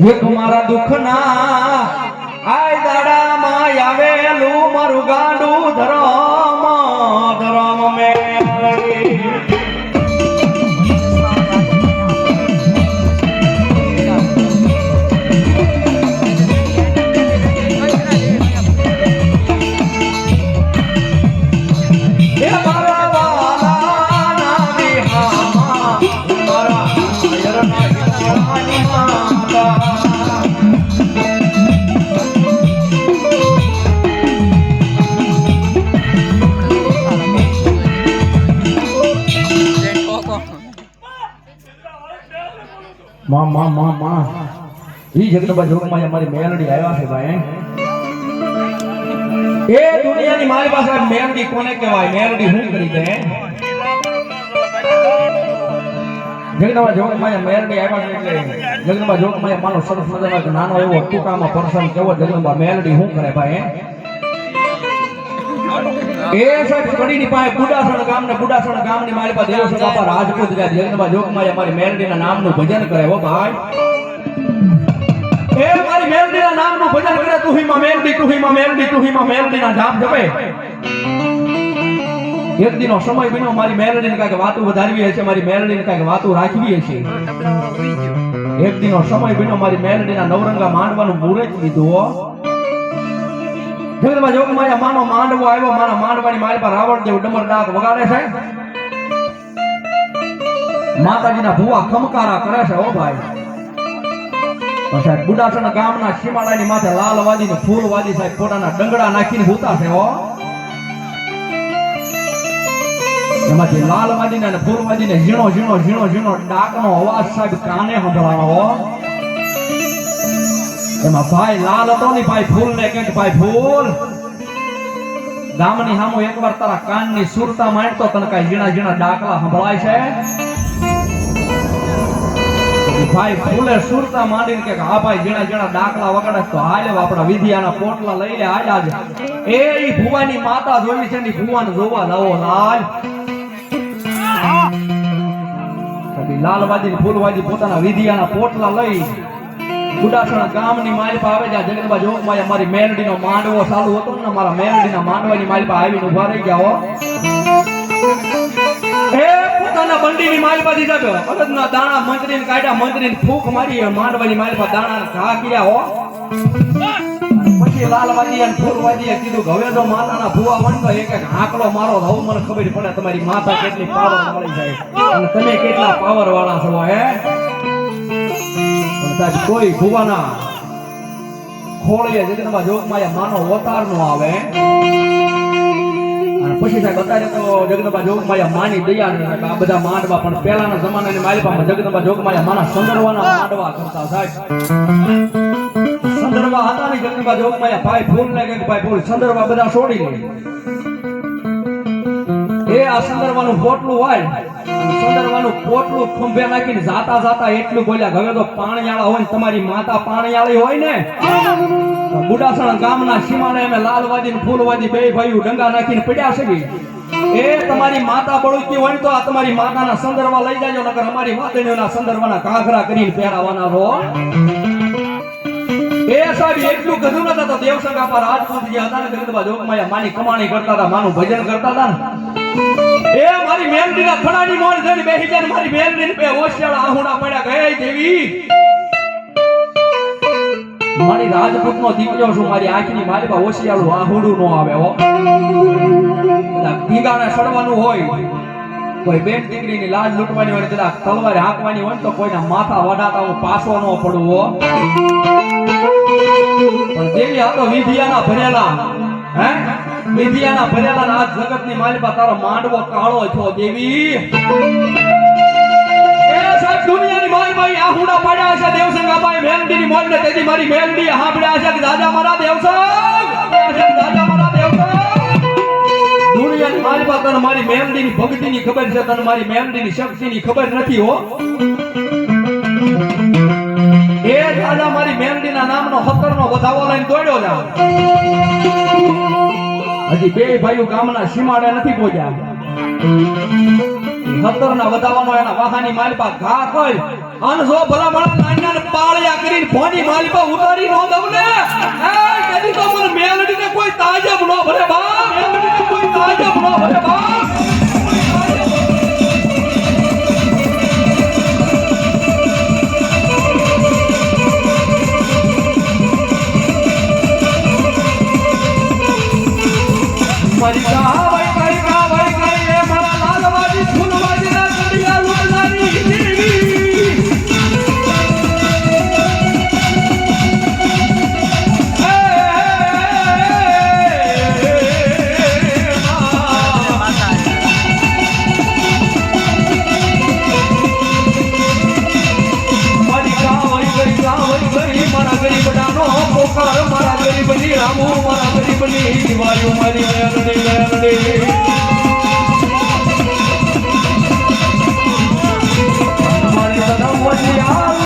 એક મારા દુઃખના આય દાડામાં આવેલું મારું ગાંડું ધરમ ધરમ મેલડી જગદંબા જોગમાં અમારી મેલડી આવ્યા છે ભાઈ એ દુનિયાની મારી પાસે મેલડી કોને કહેવાય મેલડી હું કરી દે જગદંબા જોગમાં મેલડી આવ્યા છે એટલે જગદંબા જોગમાં માનો સરસ મજાનો નાનો એવો ટૂંકામાં પર્સન કેવો જગદંબા મેલડી હું કરે ભાઈ એ સાહેબ કડીની પાસે બુડાસણ ગામની મારી પાસે દેવસર બાપા રાજપૂત ગયા જગદંબા જોગમાં અમારી મેલડીના નામનું ભજન કરે હો ભાઈ એ મારી મેલડીના નામનું ભજન કરે તુહીમાં મેલડીના જાપ જપે એક દિનો સમય બન્યો મારી મેલડીને કાંઈક વાતો વધારવી હશે મારી મેલડીને કાંઈક વાતો રાખવી હશે એક દિનો સમય બન્યો મારી મેલડીના નવરંગા માંડવાનું મુહૂર્ત લીધું જગદંબા જોગમાં માનો માંડવો આવ્યો મારા માંડવાની મારી પર રાવણ જેવું ડમર ડાક વગાડે છે માતાજીના ભુવા ખમકારા કરે છે ઓ ભાઈ સાહેબ બુડાસણ ગામના સીમાડાની માથે લાલવાદી ને ફૂલવાદી સાહેબ પોતાના ડંગડા નાખીને હોતા છે હો એમાંથી લાલવાદી ને ફૂલવાદી ને ઝીણો ડાકનો અવાજ સાહેબ કાને સંભળાણો હો એમાં ભાઈ લાલ હતો ને ભાઈ ફૂલ ને કે ભાઈ ફૂલ ગામની સામુ એકવાર તારા કાનની સુરતા માંડતો તને કઈ ઝીણા ડાકલા સંભળાય છે ભાઈ ફૂલે સુરતા માંડીને કે હા ભાઈ ઝીણા ડાકલા વગાડે તો હાલે આપણા વિધિયાના પોટલા લઈ લે આજ એ ભુવાની માતા જોઈ છે ને ભુવાને જોવા લાવો લાલ લાલવાદી ફૂલવાદી પોતાના વિધિયાના પોટલા લઈ બુડાસણ ગામની માલિક આવે છે જગદંબા જોગમાં અમારી મેલડીનો માંડવો ચાલુ હતો ને મારા મેલડીના માંડવાની માલિક આવીને ઉભા રહી ગયા એ પોતાના બંડીની માલિકા દીધા અગદના દાણા મંત્રીને કાઢ્યા મંત્રીને ફૂંક મારી માંડવાની માલિકા દાણા ઘા કર્યા હો પછી લાલવાદી અને ફૂલવાદીએ કીધું હવે જો માતાના ભુવા વણતો એક આંકડો મારો હવે મને ખબર પડે તમારી માતા કેટલી પાવર મળી જાય અને તમે કેટલા પાવર વાળા છો હે કોઈ ભુવાના ખોળીએ જગદંબા જોગમાં માનો અવતાર નો આવે પછી સાહેબ અત્યારે તો જગદંબા જોગમાયા માની દયા ને આ બધા માંડવા પણ પહેલાના જમાનાની માલિકામાં જગદંબા જોગમાયા માના સંદર્ભના માંડવા કરતા સાહેબ સંદર્ભા હતા ને જગદંબા જોગમાયા ભાઈ ફૂલ ને કે ભાઈ ફૂલ સંદર્ભા બધા છોડી લે એ આ સંદર્ભનું પોટલું હોય સંદર્ભનું પોટલું ખંભે નાખીને જાતા એટલું બોલ્યા હવે તો પાણીયાળા હોય ને તમારી માતા પાણીયાળી હોય ને બુડાસણ ગામના સીમાડે અમે લાલવાદી ને ફૂલવાદી બે ભાઈઓ ડંગા નાખીને પડ્યા છે એ તમારી માતા બળુકી હોય તો આ તમારી માતાના સંદર્ભા લઈ જાજો નકર અમારી માતાના સંદર્ભના કાઘરા કરીને પહેરાવાના રહો એ સાહેબ એટલું કદું નતા તો દેવસંગ આપા રાજપૂત જે હતા ને જગદંબા જોગમાં માની કમાણી કરતા હતા માનું ભજન કરતા હતા ને એ મારી મેલડીના ખડાની મોર જઈને બેહી જાય મારી મેલડીને બે ઓશિયાળા આહુડા પડ્યા ગયે દેવી મારી રાજપૂતનો દીકરો છું મારી આંખની મારી પાસે ઓશિયાળું આહુડું નો આવે હો ભીગાને સડવાનું હોય કોઈ બેન દીકરીની લાજ લૂંટવાની હોય કદાચ તલવારે હાંકવાની હોય તો કોઈના માથા વડાતા હું પાછો ન પડવો પણ દેવી આ તો વિધિયાના ભરેલા હે વિધિયાના ભરેલા આ જગતની માલિકા તારો માંડવો કાળો છો દેવી એ સાહેબ દુનિયાની માલિકા આ હુડા પડ્યા છે દેવસંગ આબાઈ મેલડીની મોલને તેજી મારી મેલડી હાંભળ્યા છે કે દાદા મારા દેવસંગ દાદા મારા દેવસંગ દુનિયાની માલિકા તને મારી મેલડીની ભક્તિની ખબર છે તને મારી મેલડીની શક્તિની ખબર નથી હો એ દાદા મારી મેલડીના નામનો હતરનો વધાવો લઈને દોડ્યો જા હજી બે ભાઈઓ ગામના સીમાડે નથી પહોંચ્યા હતરના વધાવાનો એના વાહાની માલપા ઘા કોઈ અન જો ભલા ભલા નાન્યાને પાળિયા કરીને ભોની માલપા ઉતારી નો દઉં ને એ કદી તો મને મેલડીને કોઈ તાજબ નો ભરે બા મેલડીને કોઈ તાજબ નો ભરે બા મારી કાવઈ એ મારા લાલવાજી ફૂલવાજીના કડિયા લૂટનારી મારા ગરીબડાનો પોકાર મારા ગરીબની રામુ મારા ગરીબની દિવાળીઓ મારી મેલડી